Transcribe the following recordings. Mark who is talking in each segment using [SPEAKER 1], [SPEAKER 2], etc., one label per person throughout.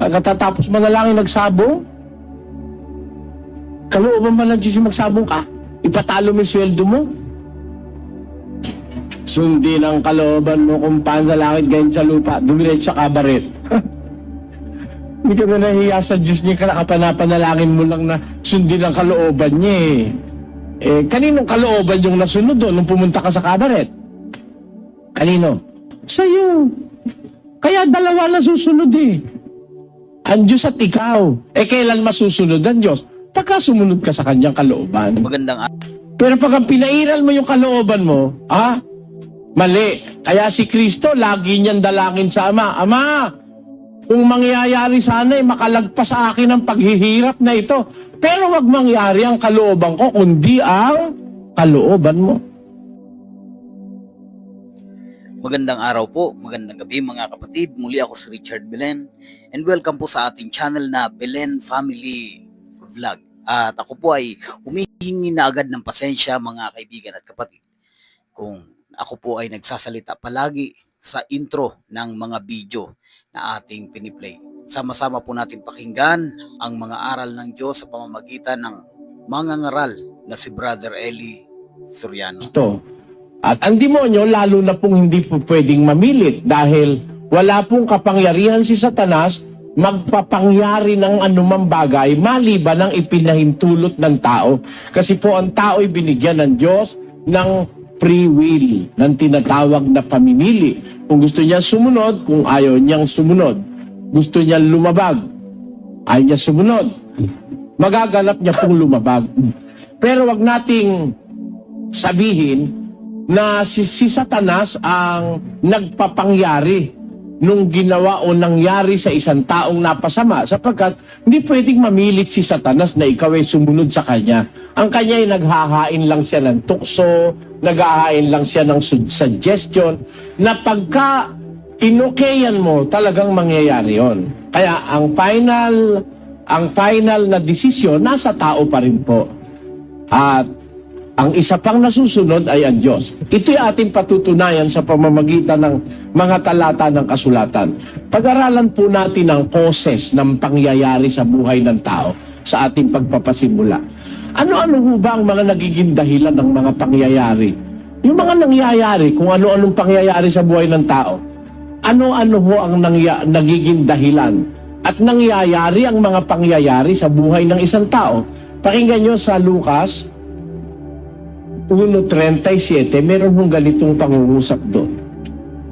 [SPEAKER 1] Pagkatapos manalangin, nagsabong. Kalooban ba ng Diyos yung magsabong ka? Ipatalo mo yung sweldo mo? Sundin ang kalooban mo kung paano sa langit ganyan sa lupa. Dumiretso ka baret. Hindi ka na nahiya sa Diyos niya, kapanapanalangin mo lang na sundin ang kalooban niya eh. Kaninong kalooban yung nasunod doon nung pumunta ka sa kabaret? Kanino? Sa'yo. Kaya dalawa na susunod eh. Ang Diyos at ikaw. Kailan masusunod ang Diyos? Pagka sumunod ka sa kanyang kalooban.
[SPEAKER 2] Magandang
[SPEAKER 1] Pero pag ang pinairal mo yung kalooban mo, mali. Kaya si Kristo, lagi niyang dalangin sa Ama. Ama, kung mangyayari sana makalagpas sa akin ang paghihirap na ito. Pero wag mangyari ang kalooban ko, kundi ang kalooban mo.
[SPEAKER 2] Magandang araw po, magandang gabi mga kapatid. Muli ako si Richard Belen and welcome po sa ating channel na Belen Family Vlog. At ako po ay humihingi na agad ng pasensya mga kaibigan at kapatid kung ako po ay nagsasalita palagi sa intro ng mga video na ating piniplay. Sama-sama po natin pakinggan ang mga aral ng Diyos sa pamamagitan ng mangangaral na si Brother Eli Soriano.
[SPEAKER 1] At ang demonyo, lalo na pong hindi po pwedeng mamilit dahil wala pong kapangyarihan si Satanas magpapangyari ng anumang bagay maliban ng ipinahintulot ng tao. Kasi po ang tao ay binigyan ng Diyos ng free will, ng tinatawag na pamimili. Kung gusto niya sumunod, kung ayaw niyang sumunod. Gusto niya lumabag, ayaw niya sumunod. Magaganap niya pong lumabag. Pero wag nating sabihin na si Satanas ang nagpapangyari nung ginawa o nangyari sa isang taong napasama sapagkat hindi pwedeng mamilit si Satanas na ikaw ay sumunod sa kanya. Ang kanya ay naghahain lang siya ng tukso, naghahain lang siya ng suggestion na pagka inokayan mo, talagang mangyayari yon. Kaya ang final na desisyon nasa tao pa rin po. At ang isa pang nasusunod ay ang Diyos. Ito'y ating patutunayan sa pamamagitan ng mga talata ng kasulatan. Pag-aralan po natin ang causes ng pangyayari sa buhay ng tao sa ating pagpapasimula. Ano-ano ho ba ang mga nagiging dahilan ng mga pangyayari? Yung mga nangyayari, kung ano-anong pangyayari sa buhay ng tao. Ano-ano ho ang nagiging dahilan? At nangyayari ang mga pangyayari sa buhay ng isang tao. Pakinggan nyo sa Lucas 1:37, meron hong ganitong pangungusap doon.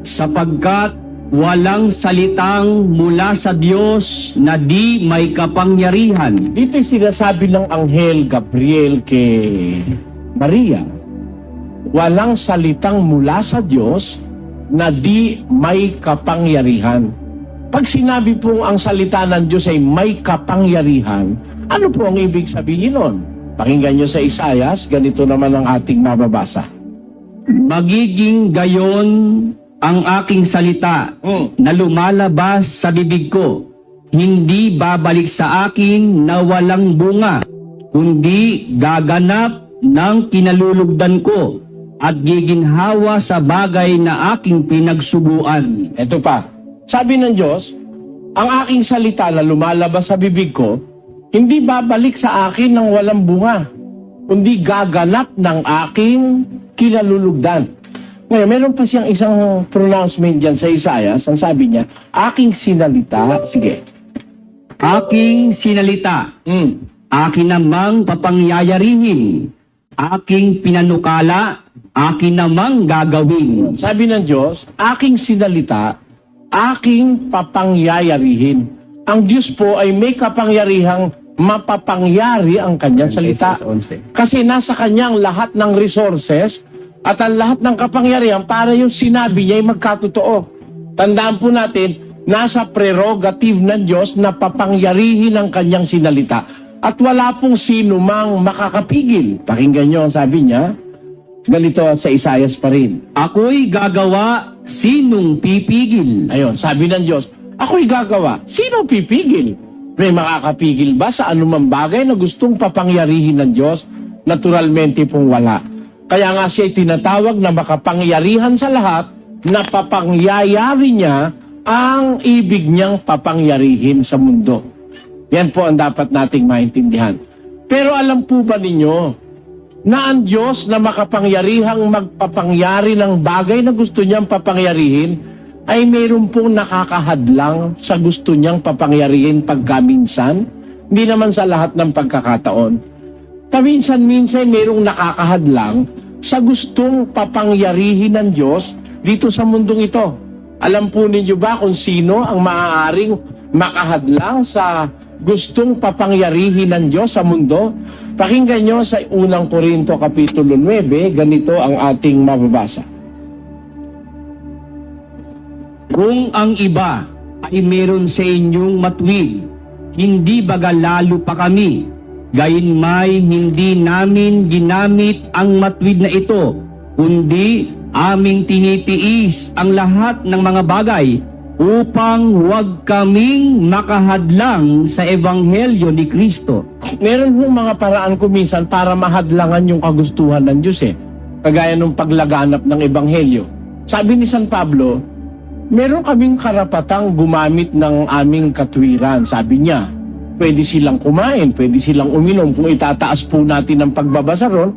[SPEAKER 3] Sapagkat walang salitang mula sa Diyos na di may kapangyarihan.
[SPEAKER 1] Dito'y sinasabi ng Anghel Gabriel kay Maria, walang salitang mula sa Diyos na di may kapangyarihan. Pag sinabi pong ang salita ng Diyos ay may kapangyarihan, ano po ang ibig sabihin nun? Pakinggan nyo sa Isaias, ganito naman ang ating mababasa.
[SPEAKER 3] Magiging gayon ang aking salita na lumalabas sa bibig ko. Hindi babalik sa akin na walang bunga, kundi gaganap ng kinalulugdan ko at giginhawa sa bagay na aking pinagsubuan.
[SPEAKER 1] Ito pa, sabi ng Diyos, ang aking salita na lumalabas sa bibig ko, hindi babalik sa akin ng walang bunga, kundi gaganap ng aking kinalulugdan. Ngayon, meron pa siyang isang pronouncement dyan sa Isaias. Ang sabi niya, aking sinalita, sige.
[SPEAKER 3] Aking sinalita, akin namang papangyayarihin, aking pinanukala, akin namang gagawin.
[SPEAKER 1] Sabi ng Diyos, aking sinalita, aking papangyayarihin. Ang Diyos po ay may kapangyarihang mapapangyari ang kanyang salita. Kasi nasa kanyang lahat ng resources at ang lahat ng kapangyarihan para yung sinabi niya ay magkatotoo. Tandaan po natin, nasa prerogative ng Diyos na papangyarihin ang kanyang sinalita. At wala pong sino mang makakapigil. Pakinggan niyo ang sabi niya, ganito sa Isaias pa rin.
[SPEAKER 3] Ako'y gagawa, sinong pipigil?
[SPEAKER 1] Ayun, sabi ng Diyos, ako'y gagawa. Sino pipigil? May makakapigil ba sa anumang bagay na gustong papangyarihin ng Diyos? Naturalmente pong wala. Kaya nga siya'y tinatawag na makapangyarihan sa lahat na papangyayari niya ang ibig niyang papangyarihin sa mundo. Yan po ang dapat nating maintindihan. Pero alam po ba ninyo na ang Diyos na makapangyarihang magpapangyari ng bagay na gusto niyang papangyarihin ay mayroon pong nakakahadlang sa gusto niyang papangyarihin pagkaminsan? Hindi naman sa lahat ng pagkakataon. Paminsan-minsan mayroong nakakahadlang sa gustong papangyarihin ng Diyos dito sa mundong ito. Alam po ninyo ba kung sino ang maaaring makahadlang sa gustong papangyarihin ng Diyos sa mundo? Pakinggan nyo sa unang Korinto Kapitulo 9, ganito ang ating mababasa.
[SPEAKER 3] Kung ang iba ay meron sa inyong matuwid, hindi baga lalo pa kami, gayunmay hindi namin ginamit ang matuwid na ito, kundi aming tinitiis ang lahat ng mga bagay upang huwag kaming makahadlang sa Ebanghelyo ni Kristo.
[SPEAKER 1] Meron pong mga paraan kuminsan para mahadlangan yung kagustuhan ng Diyos Kagaya ng paglaganap ng Ebanghelyo. Sabi ni San Pablo, meron kaming karapatang gumamit ng aming katwiran. Sabi niya, pwede silang kumain, pwede silang uminom. Kung itataas po natin ang pagbabasa ron,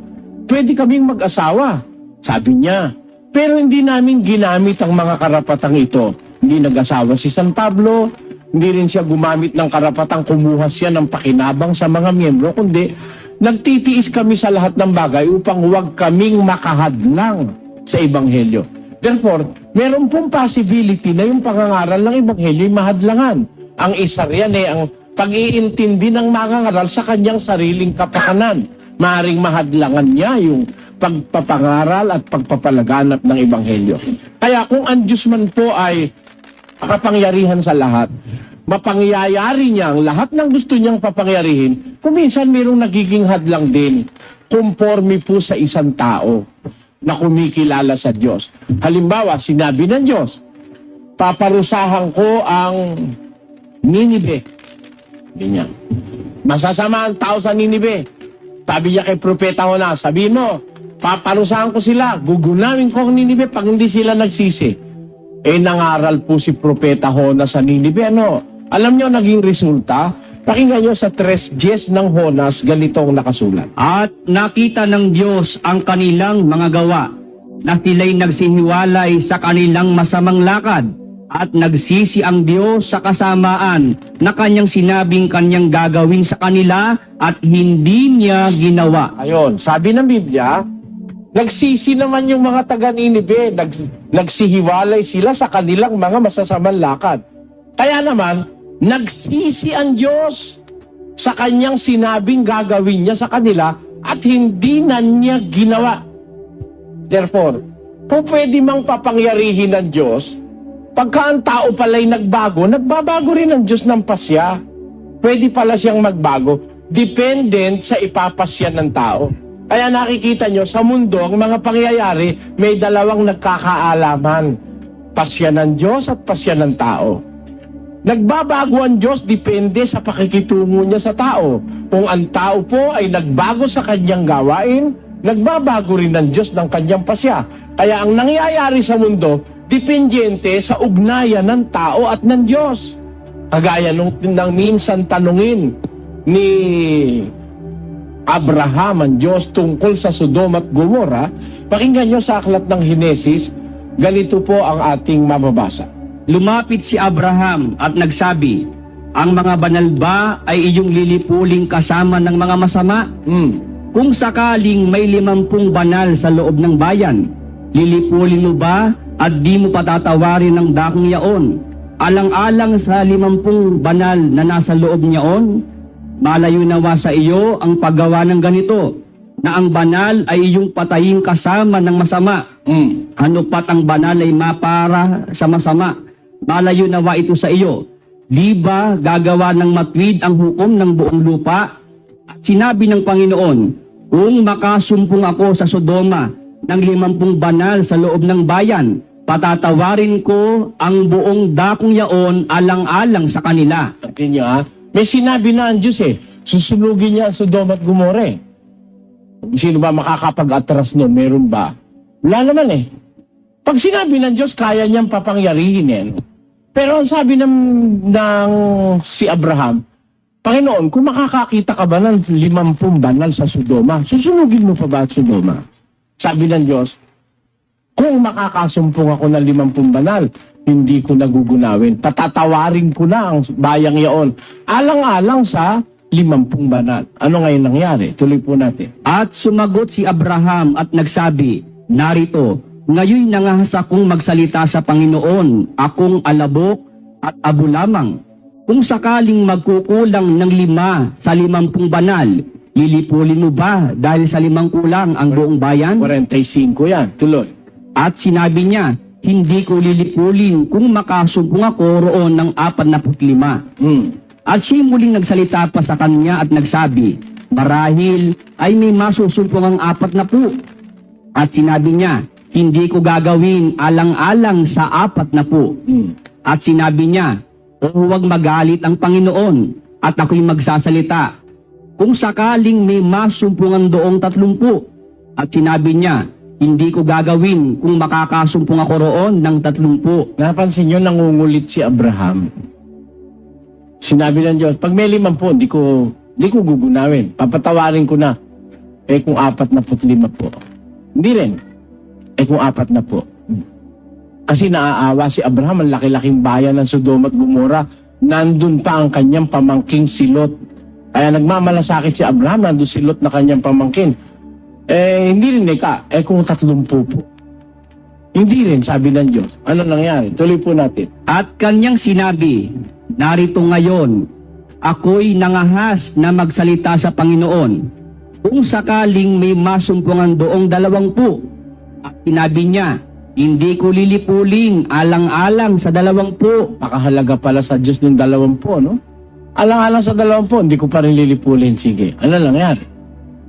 [SPEAKER 1] pwede kaming mag-asawa. Sabi niya, pero hindi namin ginamit ang mga karapatang ito. Hindi nag-asawa si San Pablo, hindi rin siya gumamit ng karapatang kumuha siya ng pakinabang sa mga miyembro, kundi nagtitiis kami sa lahat ng bagay upang huwag kaming makahadlang sa Ebanghelyo. Therefore, meron pong possibility na yung pangangaral ng Ebanghelyo ay mahadlangan. Ang isa riyan ang pag-iintindi ng mangangaral sa kanyang sariling kapakanan. Maaring mahadlangan niya yung pagpapangaral at pagpapalaganap ng Ebanghelyo. Kaya kung ang Diyos man po ay kapangyarihan sa lahat, mapangyayari niya ang lahat ng gusto niyang papangyarihin, kuminsan mayroong nagiging hadlang din, conforme po sa isang tao na kumikilala sa Diyos. Halimbawa, sinabi ng Diyos, paparusahan ko ang Ninibe. Ganyan. Masasama ang tao sa Ninibe. Sabi niya kay Propeta Hona, sabi mo, paparusahan ko sila, gugunawin ko ang Ninibe pag hindi sila nagsisi. Nangaral po si Propeta Hona sa Ninibe. Alam niyo naging resulta? Pakinggan niyo sa 3:10 ng Honas, ganito ang nakasulat.
[SPEAKER 3] At nakita ng Diyos ang kanilang mga gawa, na sila'y nagsihiwalay sa kanilang masamang lakad, at nagsisi ang Diyos sa kasamaan na kanyang sinabing kanyang gagawin sa kanila at hindi niya ginawa.
[SPEAKER 1] Ayon, sabi ng Biblia, nagsisi naman yung mga taga-Ninibe, nagsihiwalay sila sa kanilang mga masasamang lakad. Kaya naman, nagsisi ang Diyos sa kanyang sinabing gagawin niya sa kanila at hindi na niya ginawa. Therefore, kung pwede mang papangyarihin ng Diyos, pagka ang tao pala'y nagbabago rin ang Diyos ng pasya. Pwede pala siyang magbago, dependent sa ipapasya ng tao. Kaya nakikita nyo, sa mundo, ang mga pangyayari, may dalawang nagkakaalaman. Pasya ng Diyos at pasya ng tao. Nagbabago ang Diyos, depende sa pakikitungo niya sa tao. Kung ang tao po ay nagbago sa kanyang gawain, nagbabago rin ang Diyos ng kanyang pasya. Kaya ang nangyayari sa mundo, dependyente sa ugnayan ng tao at ng Diyos. Kagaya nung minsan tanungin ni Abraham ang Diyos tungkol sa Sodom at Gomora, pakinggan nyo sa aklat ng Henesis, ganito po ang ating mababasa.
[SPEAKER 3] Lumapit si Abraham at nagsabi, ang mga banal ba ay iyong lilipuling kasama ng mga masama? Kung sakaling may 50 banal sa loob ng bayan, lilipulin mo ba at di mo patatawarin ng dakong yaon? Alang-alang sa 50 banal na nasa loob niyaon, malayo nawa sa iyo ang paggawa ng ganito, na ang banal ay iyong patayin kasama ng masama. Ano pat ang banal ay mapara sa masama? Malayo nawa ito sa iyo. Di ba gagawa ng matwid ang hukom ng buong lupa? At sinabi ng Panginoon, kung makasumpong ako sa Sodoma ng 50 banal sa loob ng bayan, patatawarin ko ang buong dakong yaon alang-alang sa kanila.
[SPEAKER 1] Tingnan nyo may sinabi na ang Diyos susunugin niya ang Sodom at Gomorra. Sino ba makakapag-atras nun? Meron ba? Wala naman Pag sinabi ng Diyos, kaya niyang papangyarihin Pero ang sabi ng si Abraham, Panginoon, kung makakakita ka ba ng 50 banal sa Sodoma, susunugin mo pa ba at Sodoma? Sabi ng Diyos, kung makakasumpong ako ng 50 banal, hindi ko nagugunawin. Patatawarin ko na ang bayang iyon. Alang-alang sa 50 banal. Ano ngayon nangyari? Tuloy po natin.
[SPEAKER 3] At sumagot si Abraham at nagsabi, narito, ngayon nangahas akong magsalita sa Panginoon, akong alabok at abo lamang. Kung sakaling magkukulang ng 5 sa 50 banal, lilipulin mo ba dahil sa 5 kulang ang buong bayan?
[SPEAKER 1] 45 yan. Tuloy.
[SPEAKER 3] At sinabi niya, hindi ko lilipulin kung makasumpong ako roon ng 45. At siya muling nagsalita pa sa kanya at nagsabi, marahil ay may masusumpong ang 40. At sinabi niya, hindi ko gagawin alang-alang sa 40. At sinabi niya, huwag magalit ang Panginoon at ako'y magsasalita. Kung sakaling may masumpungan doong 30. At sinabi niya, hindi ko gagawin kung makakasumpong ako roon ng 30.
[SPEAKER 1] Napansin nyo, nangungulit si Abraham. Sinabi ng Diyos, pag may 50, di ko gugunawin. Papatawarin ko na. Eh kung 45 po. Hindi rin. Eh kung 40 po. Kasi naaawa si Abraham, ang laki-laking bayan ng Sodoma at Gomora. Nandun pa ang kanyang pamangking si Lot. Kaya nagmamalasakit si Abraham, nandun si Lot na kanyang pamangkin. Eh, hindi rin kung 30 po. Hindi rin, sabi ng Diyos. Ano nangyari? Tuloy po natin.
[SPEAKER 3] At kanyang sinabi, narito ngayon, ako'y nangahas na magsalita sa Panginoon. Kung sakaling may masumpungan doong 20. At sinabi niya, hindi ko lilipuling alang-alang sa 20.
[SPEAKER 1] Pakahalaga pala sa Diyos ng 20, no? Alang-alang sa 20, hindi ko pa rin lilipulin. Sige, ano nangyari?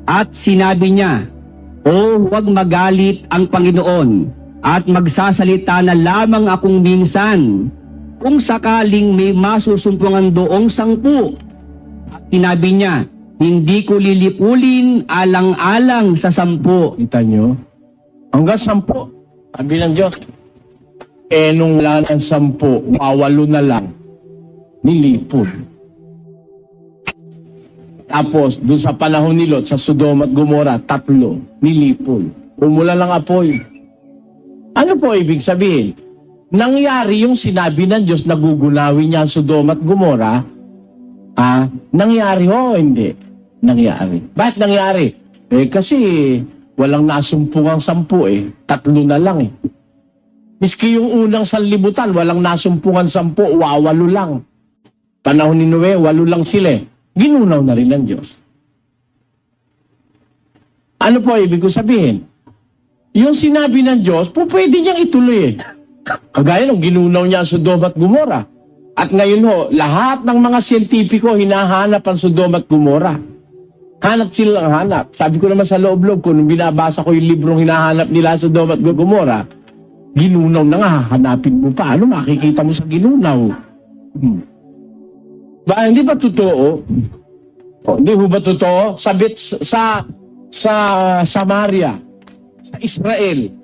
[SPEAKER 3] At sinabi niya, huwag magalit ang Panginoon at magsasalita na lamang akong minsan kung sakaling may masusumpungan doong 10. At sinabi niya, hindi ko lilipulin alang-alang sa 10.
[SPEAKER 1] Kita nyo? Hanggang 10. Sabi ng Diyos, nung wala ng 10, 8 na lang, nilipol. Tapos, doon sa panahon ni Lot, sa Sodoma at Gomora, 3, nilipol. Umula lang apoy. Ano po ibig sabihin? Nangyari yung sinabi ng Diyos na gugunawin niya ang Sodoma at Gomora, nangyari o hindi? Nangyari. Bakit nangyari? Kasi walang nasumpungang 10 3 na lang Miski yung unang sanlibutan, walang nasumpungan 10, 8 lang. Panahon ni Noe, 8 lang sila Ginunaw na rin ng Diyos. Ano po ibig ko sabihin? Yung sinabi ng Diyos, pwede niyang ituloy Kagaya nung ginunaw niya ang Sodoma at Gomora. At ngayon lahat ng mga siyentipiko hinahanap ang Sodoma at Gomora. Hanap silang hanap. Sabi ko naman sa loob-loob ko, nung binabasa ko yung librong hinahanap nila sa Sodoma at Gomora, ginunaw na nga, hanapin mo pa. Ano makikita mo sa ginunaw? Ba, hindi ba totoo? Hindi ba totoo? Sabit sa Samaria, sa Israel,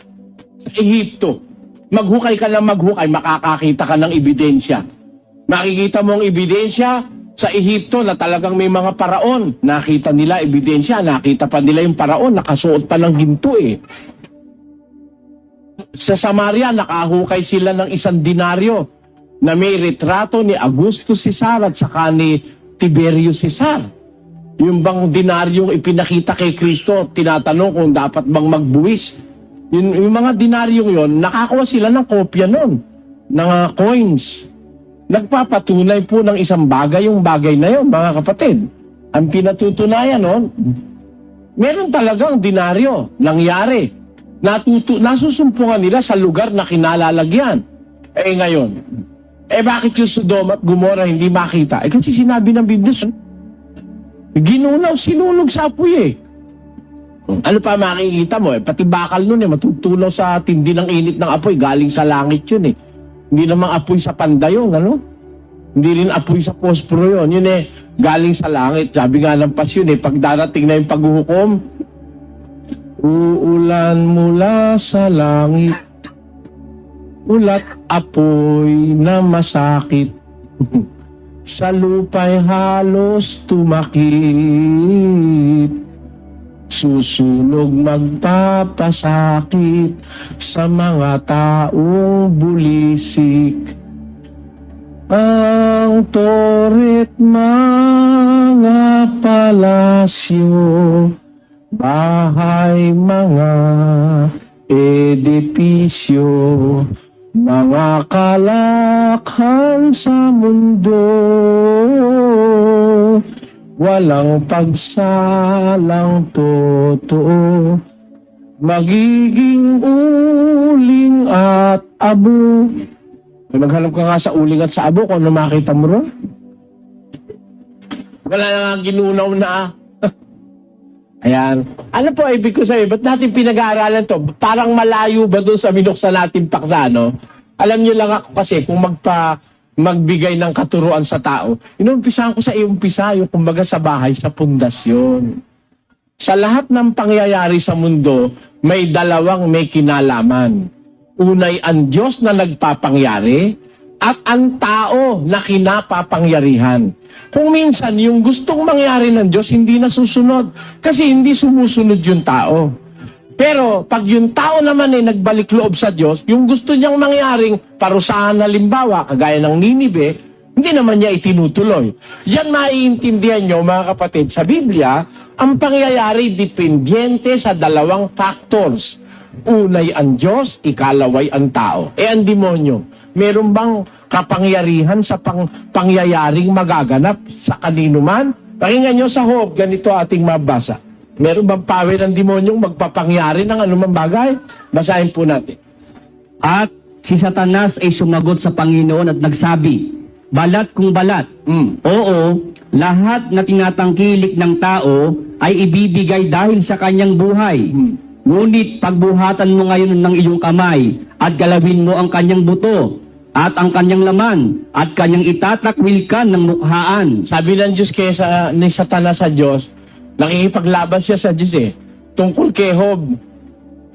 [SPEAKER 1] sa Ehipto, maghukay ka ng maghukay, makakakita ka ng ebidensya. Makikita mo ang ebidensya sa Ehipto na talagang may mga paraon. Nakita nila ebidensya, nakita pa nila yung paraon, nakasuot pa ng ginto Sa Samaria, nakahukay sila ng 1 denaryo na may retrato ni Augusto Cesar at saka ni Tiberio Cesar. Yung bang dinaryong ipinakita kay Kristo, tinatanong kung dapat bang magbuwis. Yung mga dinaryong yon, nakakuha sila ng kopya nun, ng coins. Nagpapatunay po ng isang bagay, yung bagay na yon, mga kapatid. Ang pinatutunayan nun, meron talagang dinaryo, nangyari. Nasusumpungan nila sa lugar na kinalalagyan. Ngayon, bakit yung Sodoma at Gomora hindi makita? Kasi sinabi ng Biblia, ginunaw, sinunog sa apoy Ano pa makikita mo? Pati bakal nun matutunaw sa tindi ng init ng apoy. Galing sa langit yun Hindi namang apoy sa pandayon, Hindi rin apoy sa posporo yun. Yun galing sa langit. Sabi nga ng pasyon pag darating na yung paghuhukom, uulan mula sa langit. ulat apoy na masakit. Sa lupa'y halos tumakip. Susunog magpapasakit sa mga taong bulisik. Ang torit mga palasyo, bahay mga edipisyo, mga kalakhan sa mundo, walang pagsalang totoo, magiging uling at abo. Maghanap ka nga sa uling at sa abo kung ano makita mo ron. Wala na nga ginunaw na. Ayan. Ano po ibig ko sabihin? Ba't natin pinag-aaralan to? Parang malayo ba doon sa binuksan natin paksa, no? Alam niyo lang ako kasi kung magbigay ng katuruan sa tao, inumpisahan ko sa iumpisa yung kumbaga sa bahay, sa pundasyon. Sa lahat ng pangyayari sa mundo, may dalawang may kinalaman. Unay ang Diyos na nagpapangyari at ang tao na kinapapangyarihan. Kung minsan, yung gustong mangyari ng Diyos, hindi nasusunod. Kasi hindi sumusunod yung tao. Pero, pag yung tao naman ay nagbalik loob sa Diyos, yung gusto niyang mangyaring parusahan na limbawa, kagaya ng Ninive, hindi naman niya itinutuloy. Yan maiintindihan nyo, mga kapatid, sa Biblia, ang pangyayari dependiente sa dalawang factors. Unay ang Diyos, ikalaway ang tao. Ang demonyo, meron bang kapangyarihan sa pangyayaring magaganap sa kanino man? Pakinggan nyo sa Job, ganito ating mabasa. Meron bang power ng demonyong magpapangyari ng anumang bagay? Basahin po natin.
[SPEAKER 3] At si Satanas ay sumagot sa Panginoon at nagsabi, balat kung balat. Oo, lahat na tinatangkilik ng tao ay ibibigay dahil sa kanyang buhay. Ngunit pagbuhatan mo ngayon ng iyong kamay at galawin mo ang kanyang buto at ang kanyang laman at kanyang itatakwil ka ng mukhaan.
[SPEAKER 1] Sabi ng Diyos ni Satanas sa Diyos, nakikipaglaban siya sa Diyos tungkol kay Job.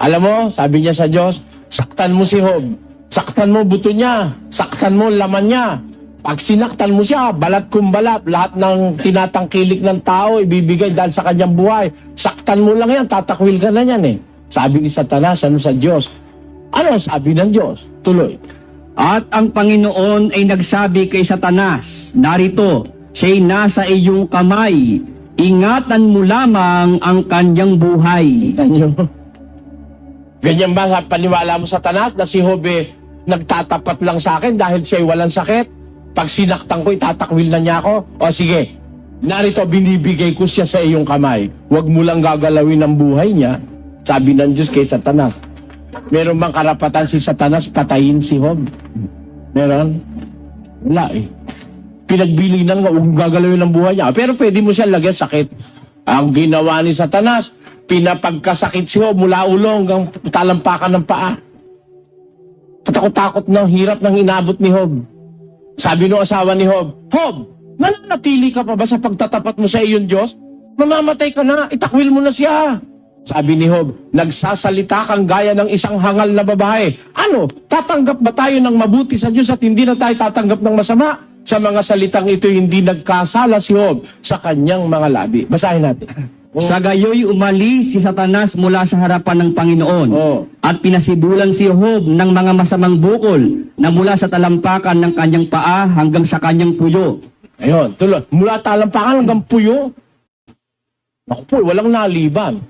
[SPEAKER 1] Alam mo, sabi niya sa Diyos, saktan mo si Job. Saktan mo buto niya. Saktan mo laman niya. Pag sinaktan mo siya, balat kung balat, lahat ng tinatangkilik ng tao, ibibigay dahil sa kanyang buhay. Saktan mo lang yan, tatakwil ka na yan Sabi ni Satanas, ano sa Diyos? Ano sabi ng Diyos? Tuloy.
[SPEAKER 3] At ang Panginoon ay nagsabi kay Satanas, narito, siya'y nasa iyong kamay, ingatan mo lamang ang kanyang buhay.
[SPEAKER 1] Ganyan ba paniwala mo, Satanas, na si Job nagtatapat lang sa akin dahil siya'y walang sakit? Pag sinaktan ko, itatakwil na niya ako? O sige, narito, binibigay ko siya sa iyong kamay. Huwag mo lang gagalawin ang buhay niya. Sabi ng Diyos kay Satanas. Meron bang karapatan si Satanas patayin si Job? Meron? Wala Pinagbilinan nga, huwag mo gagalawin ang buhay niya. Pero pwede mo siya lagyan sakit. Ang ginawa ni Satanas, pinapagkasakit si Job mula ulo hanggang talampakan ng paa. Katakot-takot ng hirap ng inabot ni Job. Sabi ng asawa ni Job, Job, nananatili ka pa ba sa pagtatapat mo sa iyong Diyos? Mamamatay ka na, itakwil mo na siya. Sabi ni Job, nagsasalita kang gaya ng isang hangal na babae. Ano, tatanggap ba tayo ng mabuti sa Diyos at hindi na tayo tatanggap ng masama? Sa mga salitang ito, hindi nagkasala si Job sa kanyang mga labi. Basahin natin.
[SPEAKER 3] Sa gayoy umalis si Satanas mula sa harapan ng Panginoon at pinasibulan si Job ng mga masamang bukol na mula sa talampakan ng kanyang paa hanggang sa kanyang puyo.
[SPEAKER 1] Ayun, tuloy. Mula talampakan hanggang puyo. Naku po, walang naliban.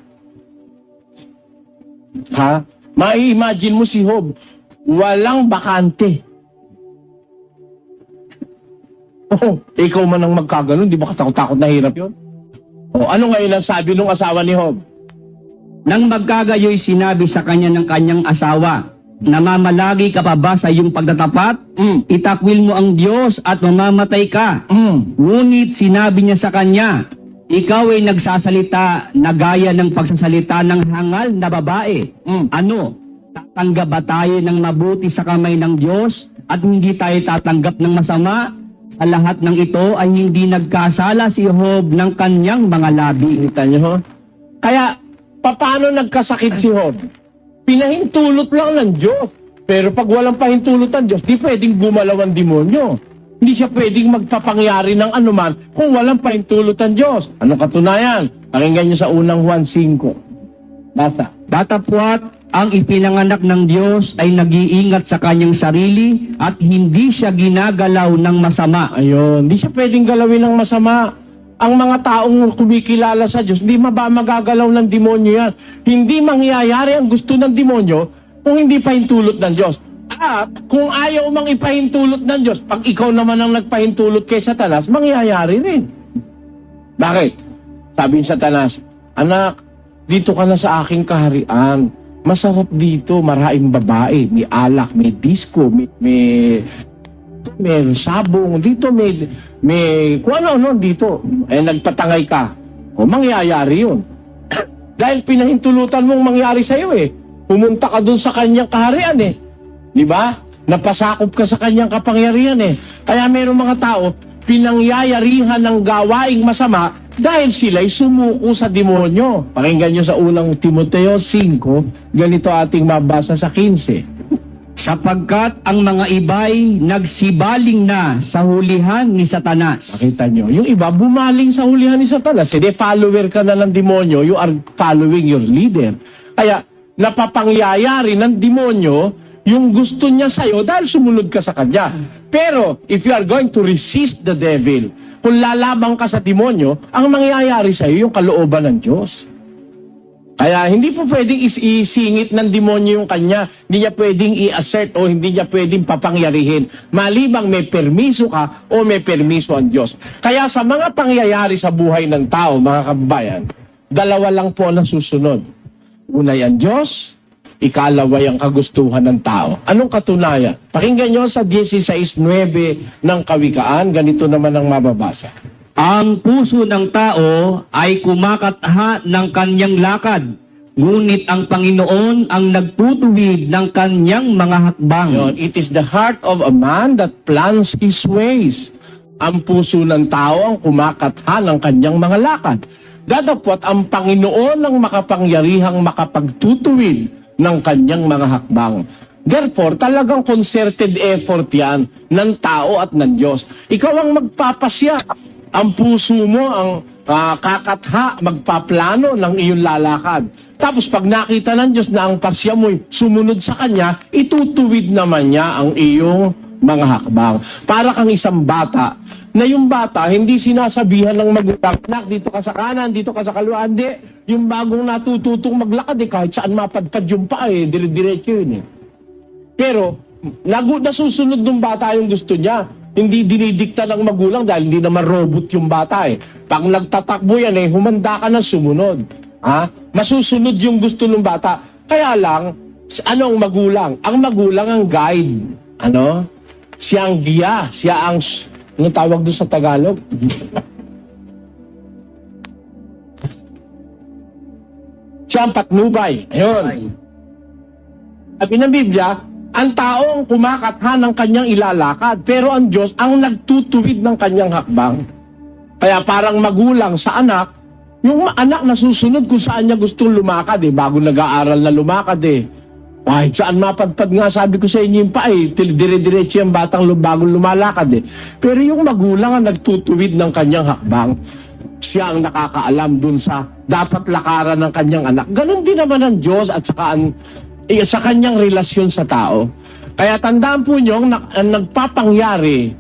[SPEAKER 1] Ha? Mai-imagine mo si Job, walang bakante. Ikaw man ang magkaganon, di ba katakot-takot na hirap yun? Ano ngayon ang sabi ng asawa ni Job?
[SPEAKER 3] Nang magkagayoy sinabi sa kanya ng kanyang asawa, namamalagi ka pa ba sa iyong pagtatapat? Itakwil mo ang Diyos at mamamatay ka. Ngunit sinabi niya sa kanya, ikaw ay nagsasalita na gaya ng pagsasalita ng hangal na babae. Ano? Tatanggap ba tayo ng mabuti sa kamay ng Diyos at hindi tayo tatanggap ng masama? Sa lahat ng ito ay hindi nagkasala si Job ng kanyang mga labi.
[SPEAKER 1] Kita niyo, Kaya, paano nagkasakit si Job? Pinahintulot lang ng Diyos. Pero pag walang pahintulot ng Diyos, di pwedeng gumalaw ang demonyo. Hindi siya pwedeng magpapangyari ng anuman kung walang pahintulot ng Diyos. Anong katunayan? Pakinggan niyo sa unang Juan 5. Basta.
[SPEAKER 3] Datapwat ang ipinanganak ng Diyos ay nag-iingat sa kanyang sarili at hindi siya ginagalaw ng masama.
[SPEAKER 1] Ayun, hindi siya pwedeng galawin ng masama. Ang mga taong kumikilala sa Diyos, hindi magagalaw ng demonyo yan. Hindi mangyayari ang gusto ng demonyo kung hindi pahintulot ng Diyos. At kung ayaw mang ipahintulot ng Diyos, pag ikaw naman ang nagpahintulot kay Satanas, mangyayari rin. Bakit? Sabi ni Satanas, anak, dito ka na sa aking kaharian. Masarap dito, maraming babae, may alak, may disco, may sabong, dito may kung ano dito. Eh, nagpatangay ka. O, mangyayari yun. Dahil pinahintulutan mong mangyari sa'yo eh. Pumunta ka dun sa kanyang kaharian eh. Di ba? Napasakop ka sa kanyang kapangyarihan eh. Kaya mayroong mga tao, pinangyayarihan ng gawaing masama dahil sila'y sumuko sa demonyo. Pakinggan nyo sa unang Timoteo 5, ganito ating mabasa sa 15.
[SPEAKER 3] Sapagkat ang mga iba'y nagsibaling na sa hulihan ni Satanas.
[SPEAKER 1] Makita nyo, yung iba bumaling sa hulihan ni Satanas. Hindi, follower ka na ng demonyo, you are following your leader. Kaya, napapangyayari ng demonyo yung gusto niya sa'yo dahil sumunod ka sa kanya. Pero, if you are going to resist the devil, kung lalabang ka sa demonyo, ang mangyayari sa'yo yung kalooban ng Diyos. Kaya hindi po pwedeng isingit ng demonyo yung kanya. Hindi niya pwedeng i-assert o hindi niya pwedeng papangyarihin. Malibang may permiso ka o may permiso ang Diyos. Kaya sa mga pangyayari sa buhay ng tao, mga kababayan, dalawa lang po ang nasusunod. Unay ang Diyos, ikalaway ang kagustuhan ng tao. Anong katunayan? Pakinggan nyo sa 16:9 ng Kawikaan, ganito naman ang mababasa.
[SPEAKER 3] Ang puso ng tao ay kumakatha ng kanyang lakad, ngunit ang Panginoon ang nagtutuwid ng kanyang mga hakbang.
[SPEAKER 1] Yun, it is the heart of a man that plans his ways. Ang puso ng tao ang kumakatha ng kanyang mga lakad. Datapwat ang Panginoon ang makapangyarihang makapagtutuwid ng kanyang mga hakbang. Therefore, talagang concerted effort yan ng tao at ng Diyos. Ikaw ang magpapasya. Ang puso mo ang kakatha, magpaplano ng iyong lalakad. Tapos pag nakita ng Diyos na ang pasya mo'y sumunod sa Kanya, itutuwid naman niya ang iyong mga hakbang. Para kang isang bata, na yung bata hindi sinasabihan ng magulang, "Nak, dito ka sa kanan, dito ka sa kaliwa." Hindi. Yung bagong natututong maglakad, kahit saan mapadpad yung paa, dire-diretso yun eh. Pero, nasusunod ng bata yung gusto niya. Hindi dinidikta ng magulang dahil hindi naman robot yung bata eh. Pag nagtatakbo yan humanda ka na sumunod. Masusunod yung gusto ng bata. Kaya lang, anong magulang? Ang magulang ang guide. Siya ang giya. Siya ang, anong tawag doon sa Tagalog? Siya ang patnubay. Ayun. Sabi ng Biblia, ang tao ang kumakatha ng kanyang ilalakad, pero ang Diyos ang nagtutuwid ng kanyang hakbang. Kaya parang magulang sa anak, yung anak nasusunod kung saan niya gustong lumakad bago nag-aaral na lumakad Kahit saan mapadpad nga, sabi ko sa inyo yung pa dire-diretso yung batang bagong lumalakad Pero yung magulang ang nagtutuwid ng kanyang hakbang, siya ang nakakaalam dun sa dapat lakaran ng kanyang anak. Ganon din naman ang Diyos at saka sa kanyang relasyon sa tao. Kaya tandaan po nyo, ang nagpapangyari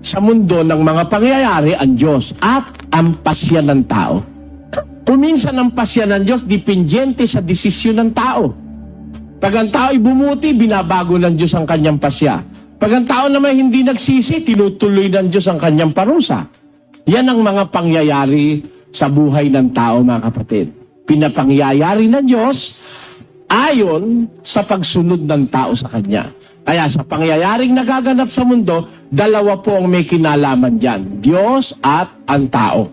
[SPEAKER 1] sa mundo ng mga pangyayari ang Diyos at ang pasya ng tao. Kuminsan ang pasya ng Diyos dependente sa desisyon ng tao. Pag ang tao ay bumuti, binabago ng Diyos ang kanyang pasya. Pag ang tao naman hindi nagsisi, tinutuloy ng Diyos ang kanyang parusa. Yan ang mga pangyayari sa buhay ng tao, mga kapatid. Pinapangyayari ng Diyos ayon sa pagsunod ng tao sa Kanya. Kaya sa pangyayaring nagaganap sa mundo, dalawa po ang may kinalaman dyan. Diyos at ang tao.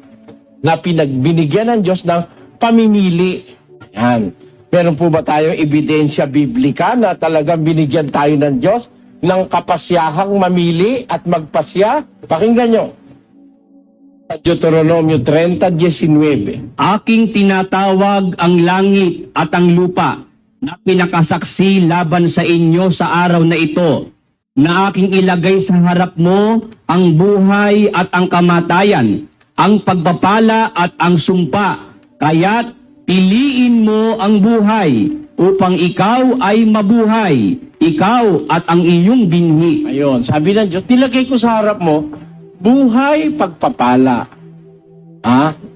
[SPEAKER 1] Na pinagbinigyan ng Diyos ng pamimili. Yan. Meron po ba tayong ebidensya biblika na talagang binigyan tayo ng Diyos ng kapasyahang mamili at magpasya? Pakinggan nyo. Sa Deuteronomio 30:19.
[SPEAKER 3] Aking tinatawag ang langit at ang lupa na pinakasaksi laban sa inyo sa araw na ito, na aking ilagay sa harap mo ang buhay at ang kamatayan, ang pagpapala at ang sumpa. Kaya't piliin mo ang buhay upang ikaw ay mabuhay, ikaw at ang iyong binhi.
[SPEAKER 1] Ayun, sabi ng Diyos, nilagay ko sa harap mo, buhay, pagpapala.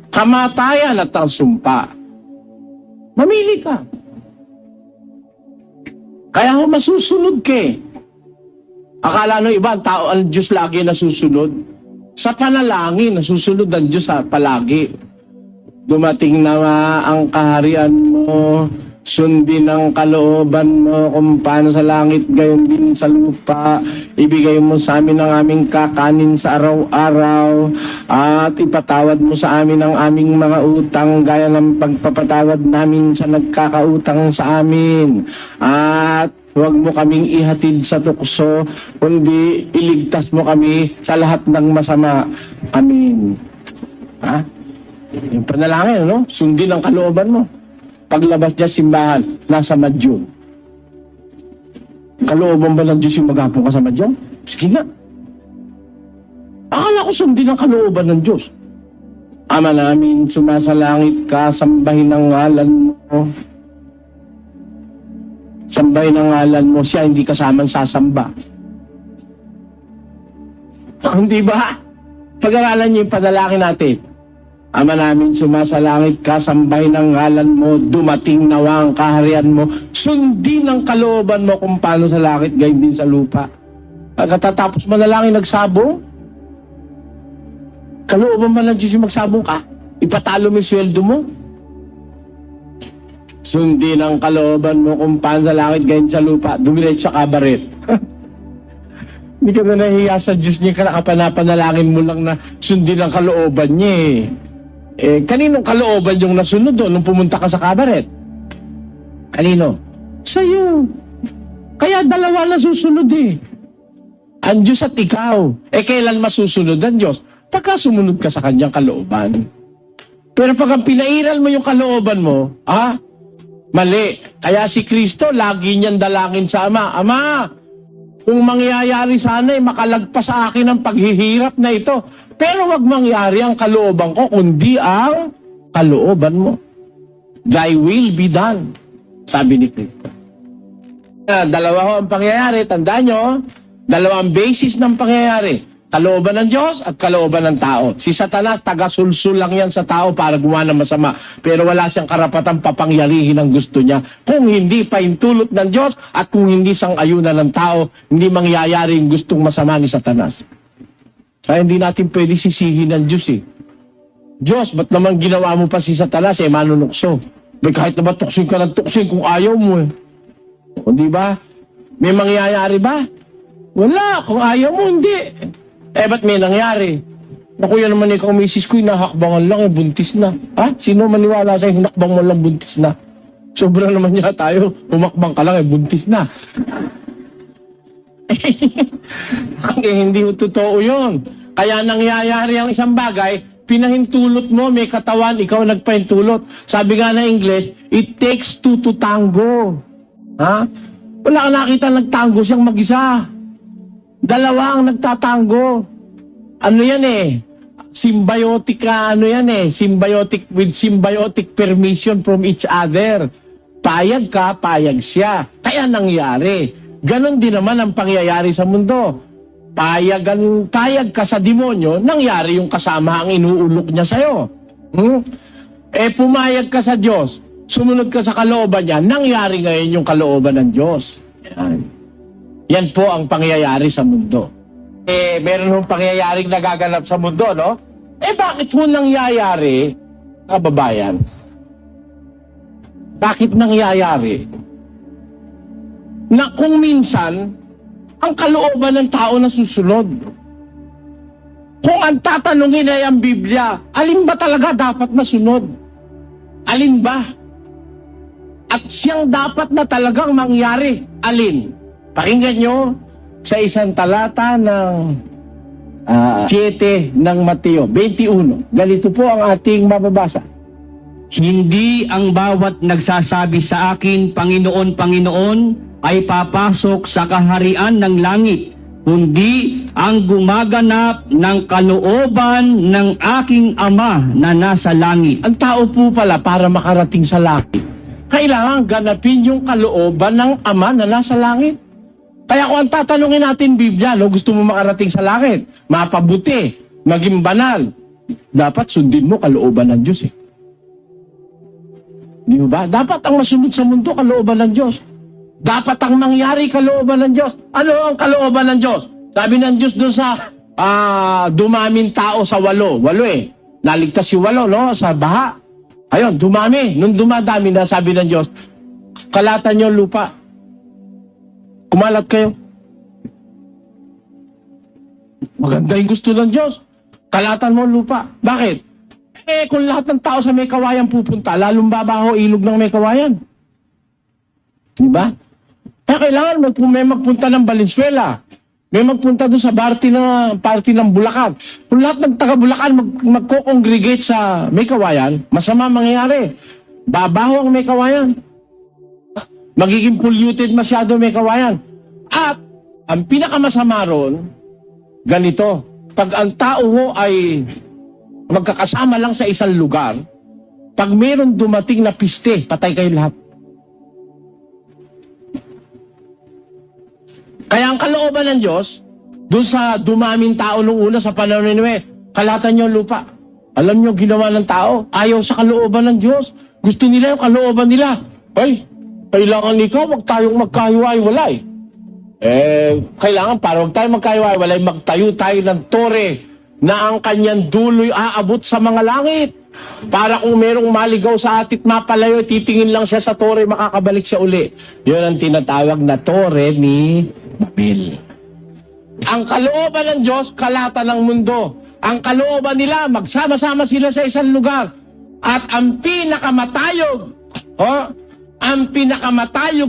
[SPEAKER 1] Kamatayan at ang sumpa. Mamili ka. Kaya ho masusunod ka eh. Akala no iba, ang tao, ang Diyos lagi nasusunod. Sa panalangin, nasusunod ang Diyos palagi. Dumating na ang kaharian mo, sundin ang kalooban mo kung paano sa langit, gayon din sa lupa. Ibigay mo sa amin ang aming kakanin sa araw-araw at ipatawad mo sa amin ang aming mga utang gaya ng pagpapatawad namin sa nagkakautang sa amin. At huwag mo kaming ihatid sa tukso, kundi iligtas mo kami sa lahat ng masama. Amin. Yung panalangin, no? Sundin ang kalooban mo. Paglabas niya simbahan, nasa madyo. Kalooban ba ng Diyos yung maghapon ka sa madyo? Sige na. Akala ko sundin ang kalooban ng Diyos. Ama namin, sumasalangit ka, sambahin ang ngalan mo. Sambahin ang ngalan mo, siya hindi kasamang sasamba. Hindi ba? Pag-aralan niyo yung panalangin natin. Ama namin, sumasalangit ka, sambahin ang ngalan mo, dumating nawa ang kaharian mo, sundin ang kalooban mo kung paano sa langit, gayon din sa lupa. Pagkatapos manalangin, nagsabong, kalooban ba ng Diyos yung magsabong ka? Ipatalo mo yung sweldo mo? Sundin ang kalooban mo kung paano sa langit, gayon sa lupa, dumiretso sa kabaret. Hindi ka na nahiya sa Diyos niya, kapanapanalangin mo lang na sundin ang kalooban niya eh. Kaninong kalooban yung nasunod doon nung pumunta ka sa kabaret? Kanino? Sa'yo. Kaya dalawa na susunod eh. Ang Diyos at ikaw. Kailan masusunod ang Diyos? Pagka sumunod ka sa kanyang kalooban. Pero pag ang pinairal mo yung kalooban mo, mali. Kaya si Kristo, lagi niyang dalangin sa Ama, Ama, kung mangyayari sana makalagpas sa akin ang paghihirap na ito. Pero wag mangyari ang kalooban ko, kundi ang kalooban mo. Thy will be done, sabi ni Kristo. Dalawa ho ang pangyayari, tandaan nyo, dalawang basis ng pangyayari. Kalooban ng Diyos at kalooban ng tao. Si Satanas, taga-sulsul lang yan sa tao para gumawa ng masama. Pero wala siyang karapatang papangyarihin ang gusto niya. Kung hindi paintulot ng Diyos at kung hindi sang-ayunan ng tao, hindi mangyayari yung gustong masama ni Satanas. Kaya hindi natin pwede sisihin ng Diyos eh. Diyos, ba't naman ginawa mo pa si Satanas manunukso? Kahit na ba tuksin ka ng tuksin kung ayaw mo eh. O di ba? May mangyayari ba? Wala. Kung ayaw mo, hindi. Ba't may nangyari? Naku, yan naman ikaw, misis ko, hinahakbangan lang, buntis na. Sino maniwala sa'yo, hinakbang mo lang, buntis na? Sobra naman niya tayo, humakbang ka lang, buntis na. Hindi totoo yun. Kaya nangyayari ang isang bagay, pinahintulot mo, may katawan, ikaw nagpahintulot. Sabi nga na English, it takes two to tango. Wala ka nakita nagtango siyang mag-isa. Dalawa ang nagtatango. Ano yan symbiotic symbiotic with symbiotic permission from each other. Payag ka, payag siya. Kaya nangyari. Ganon din naman ang pangyayari sa mundo. Payag ka sa demonyo, nangyari yung kasama ang inuulok niya sa'yo. Pumayag ka sa Diyos, sumunod ka sa kalooban niya, nangyari ngayon yung kalooban ng Diyos. Yan po ang pangyayari sa mundo. Meron hong pangyayaring nagaganap sa mundo, no? Bakit ho nangyayari, kababayan? Bakit nangyayari? Na kung minsan, ang kalooban ng tao na susunod. Kung ang tatanungin ay ang Biblia, alin ba talaga dapat masunod? Alin ba? At siyang dapat na talagang mangyari, alin? Pakinggan nyo sa isang talata ng 7 ng Mateo, 21. Ganito po ang ating mababasa.
[SPEAKER 3] Hindi ang bawat nagsasabi sa akin, Panginoon, Panginoon, ay papasok sa kaharian ng langit, kundi ang gumaganap ng kalooban ng aking Ama na nasa langit.
[SPEAKER 1] Ang tao po pala para makarating sa langit, kailangan ganapin yung kalooban ng Ama na nasa langit. Kaya kung ang tatanungin natin Biblia, gusto mo makarating sa langit, mapabuti, maging banal, dapat sundin mo kalooban ng Diyos eh. Di ba? Dapat ang masunod sa mundo, kalooban ng Diyos. Dapat ang mangyari, kalooban ng Diyos. Ano ang kalooban ng Diyos? Sabi ng Diyos doon sa dumaming tao sa walo. Walo eh. Naligtas si walo, no? Sa baha. Ayun, dumami. Nung dumadami na, sabi ng Diyos, kalatan niyo lupa. Kumalat kayo. Maganda yung gusto ng Diyos. Kalatan mo lupa. Bakit? Kung lahat ng tao sa may kawayan pupunta, lalong babaho ilog ng may kawayan. Diba? Kaya kailangan may magpunta ng Valenzuela. May magpunta doon sa party ng Bulacan. Kung lahat ng taga-Bulacan magko-congregate sa may kawayan, masama mangyayari. Babaho ang may kawayan. Magiging polluted masyado may kawayan. At ang pinakamasama ron, ganito. Pag ang tao ho ay magkakasama lang sa isang lugar, pag mayroon dumating na piste, patay kayo lahat. Kaya ang kalooban ng Diyos, doon sa dumaming tao nung una sa panahon ni Noe, kalatan nyo lupa. Alam nyo, ginawa ng tao, ayaw sa kalooban ng Diyos. Gusto nila yung kalooban nila. Ay, kailangan ikaw, wag tayong magkahiwa-hiwalay. Kailangan para wag tayong magkahiwa-hiwalay, magtayo tayo ng tore na ang kanyang dulo'y aabot sa mga langit. Para kung merong maligaw sa atit mapalayo, titingin lang siya sa tore, makakabalik siya uli. Yun ang tinatawag na tore ni Babel. Ang kalooban ng Diyos, kalatan ng mundo. Ang kalooban nila, magsama-sama sila sa isang lugar. At ang pinakamatayog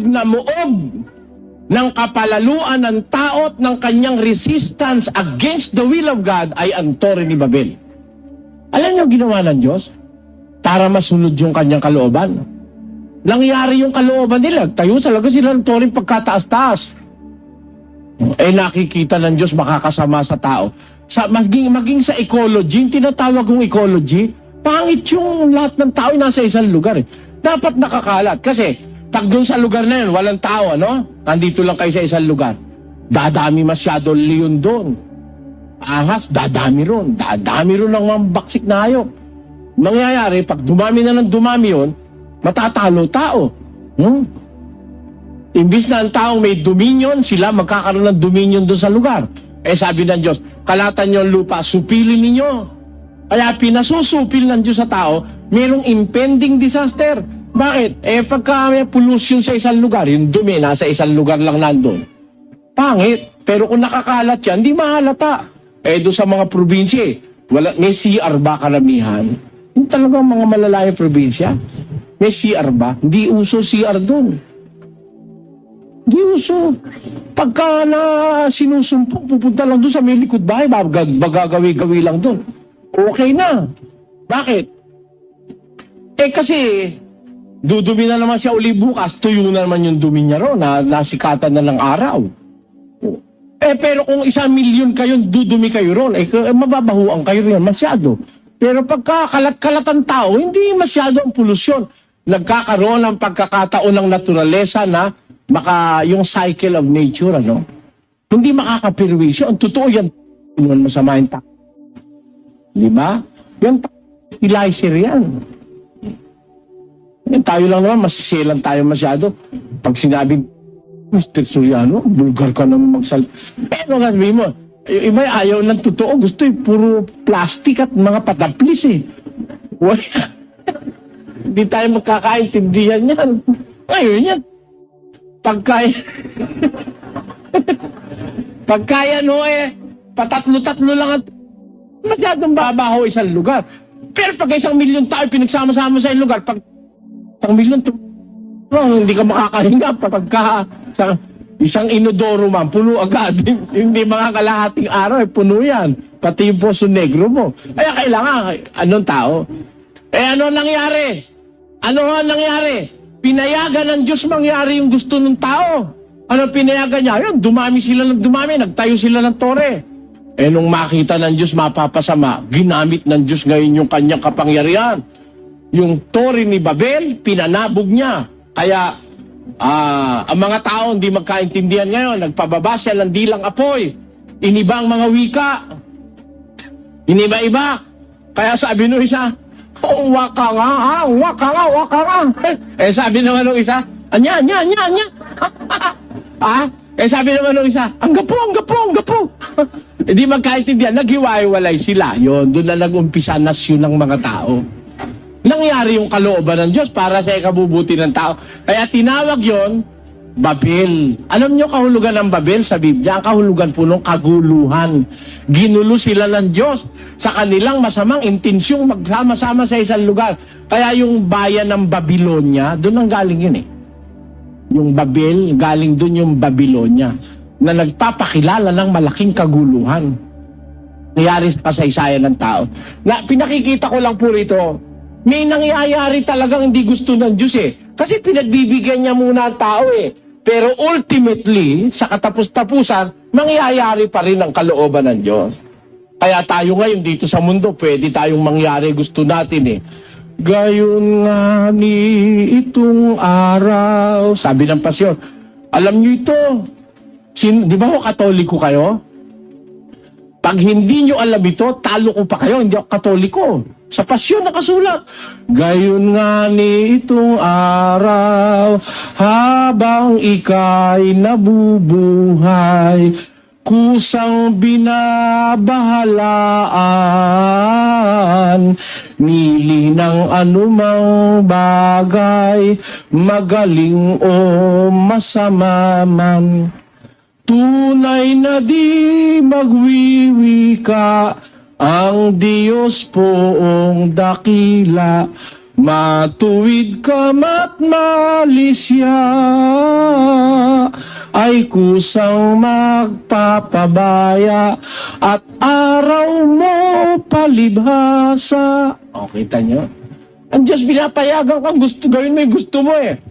[SPEAKER 1] na muog ng kapalaluan ng tao at ng kanyang resistance against the will of God ay ang tore ni Babel. Alam niyo ginawa ng Diyos? Para masunod yung kanyang kalooban. Nangyari yung kalooban nila. Tayo talaga sila ng tore pagkataas-taas. Nakikita ng Diyos makakasama sa tao. Maging sa ecology, yung tinatawag kong ecology, pangit yung lahat ng tao nasa isang lugar eh. Dapat nakakalat. Kasi pag doon sa lugar na yun, walang tao, ano? Nandito lang kayo sa isang lugar. Dadami masyado leon doon. Ahas, dadami ron. Dadami ron ng mga baksik na hayop. Mangyayari, pag dumami na ng dumami yun, matatalo tao. Imbis na ang taong may dominion, sila magkakaroon ng dominion doon sa lugar. Sabi ng Diyos, kalatan nyo ang lupa, supilin ninyo. Kaya pinasusupil ng Diyos sa tao, mayroong impending disaster. Bakit? Pagka may pollution sa isang lugar, yung dumi, nasa isang lugar lang nandun. Pangit. Pero kung nakakalat yan, di mahalata. Doon sa mga probinsya, may CR ba karamihan? Yung talagang mga malalayang probinsya, may CR ba? Hindi uso CR doon. Hindi uso. Pagka na sinusumpong, pupunta lang doon sa may likod bahay, bagagawi-gawi lang doon. Okay na. Bakit? Kasi dudumi na naman siya uli bukas, tuyo na naman yung dumi niya ron, nasikatan na ng araw. Pero kung 1 milyon kayo, dudumi kayo ron, mababahuan kayo rin masyado. Pero pagka kalat-kalat ang tao, hindi masyado ang polusyon. Nagkakaroon ng pagkakataon ng naturalesa na yung cycle of nature, ano? Hindi makakapirwisyo. Ang totoo yan, inuman masama yung tao. Di ba? Yan, fertilizer yan. Tayo lang naman, masisilan tayo masyado. Pag sinabing, Mr. Soriano, bulgar ka naman magsalita. Pero nga sabihin mo, yung iba ayaw ng totoo, gusto puro plastic at mga pataplis eh. Hindi tayo magkakaintindihan yan. Ngayon yan. Pagkaya no patatlo-tatlo lang at masyadong babaho isang lugar. Pero pag 1 milyon tao pinagsama-sama sa isang lugar, pag 1 milyon hindi ka makakahinga pagka sa isang inodoro man, puno agad. Hindi mga kalahating araw, puno yan. Pati yung Poso Negro mo. Kaya kailangan, anong tao? Ano nangyari? Ano nga nangyari? Pinayagan ng Diyos mangyari yung gusto ng tao. Ano pinayagan niya? Ayun, dumami sila ng dumami, nagtayo sila ng tore. Eh nung makita ng Diyos mapapasama, ginamit ng Diyos ngayon yung kanyang kapangyarihan. Yung tore ni Babel, pinanabog niya. Kaya ang mga tao hindi magkaintindihan ngayon, nagpababa siya ng dilang apoy. Iniba ang mga wika. Iniba-iba. Kaya sabi nung isa, oh, waka nga, waka nga. Eh sabi naman nung isa, anya. Sabi naman nung isa, ang gapo. Hindi magkaintindihan, naghiwa-hiwalay sila. Yun, doon na nag-umpisa nasyon ng mga tao. Nangyari yung kalooban ng Diyos para sa ikabubuti ng tao. Kaya tinawag yon Babel. Alam nyo kahulugan ng Babel sa Biblia? Ang kahulugan po ng kaguluhan. Ginulo sila ng Diyos sa kanilang masamang intensyong magsama-sama sa isang lugar. Kaya yung bayan ng Babylonia, doon ang galing yun eh. Yung Babel, galing doon yung Babylonia na nagpapakilala ng malaking kaguluhan. Nangyari sa kasaysayan ng tao. Na pinakikita ko lang po rito, may nangyayari talagang hindi gusto ng Diyos eh. Kasi pinagbibigyan niya muna ang tao eh. Pero ultimately, sa katapos-tapusan, mangyayari pa rin ang kalooban ng Diyos. Kaya tayo ngayon dito sa mundo, pwede tayong mangyari gusto natin eh. Gayon nga ni itong araw. Sabi ng pasyon, alam niyo ito, di ba ho Katoliko kayo? Pag hindi nyo alam ito, talo ko pa kayo, hindi ako Katoliko. Sa pasyon nakasulat, gayon nga ni itong araw, habang ika'y nabubuhay, kusang binabahalaan, nili ng anumang bagay, magaling o masama man. Tunay na di magwiwika, ang Diyos poong dakila, matuwid ka mat malisya, ay kusang magpapabaya, at araw mo palibhasa. O, kita nyo? Ang Diyos binapayagan kang gusto, gawin mo yung gusto mo eh.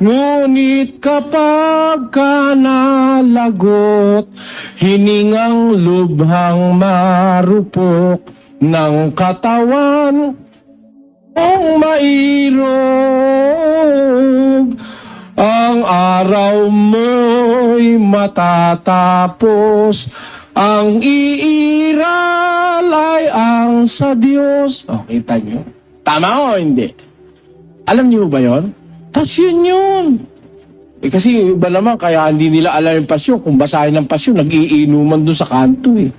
[SPEAKER 1] Ngunit kapag ka nalagot, hiningang lubhang marupok ng katawan mong mairog, ang araw mo'y matatapos, ang iiral ay ang sa Diyos. O, kita nyo? Tama o hindi? Alam niyo ba yon? Pasyon yun. Eh kasi iba naman, kaya hindi nila alam yung pasyon. Kung basahin ng pasyon, nag-iinuman doon sa kanto eh.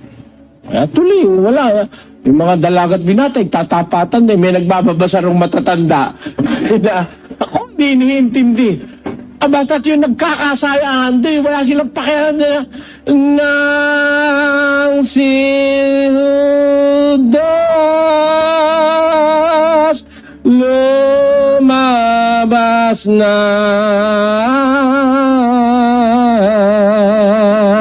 [SPEAKER 1] Kaya tuloy, wala. Yung mga dalagat binatay, tatapatan din. May nagbababasa rong matatanda. Ako hindi iniintindi. Basta't yung nagkakasayaan doon, wala silang pakialam na nang sinudos lumabas na.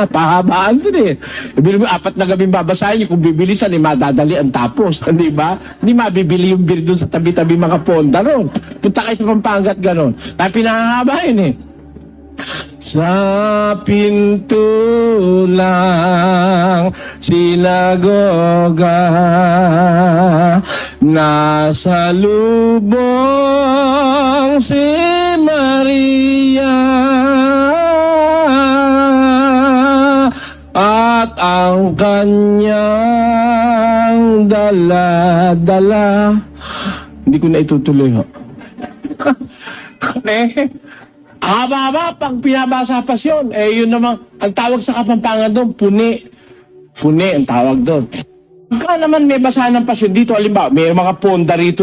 [SPEAKER 1] Pahabaan din eh. Ibig mo, 4 na gabing babasahin kung bibilisan, madadali ang tapos. Di ba? Hindi mabibili yung beer doon sa tabi-tabi mga ponda ron. Punta kayo sa Pampangat ganon. Tayo pinahahabain eh. Sa pinto lang sinagoga, nasa lubong si Maria, at ang kanyang dala-dala. Hindi ko na itutuloy ho. Haba-haba pag pinabasa pasyon. Eh yun naman, ang tawag sa Kapampangan doon, puni. Puni ang tawag doon. Pagka naman may basahan ng pasyon dito, halimbawa, may mga ponda rito na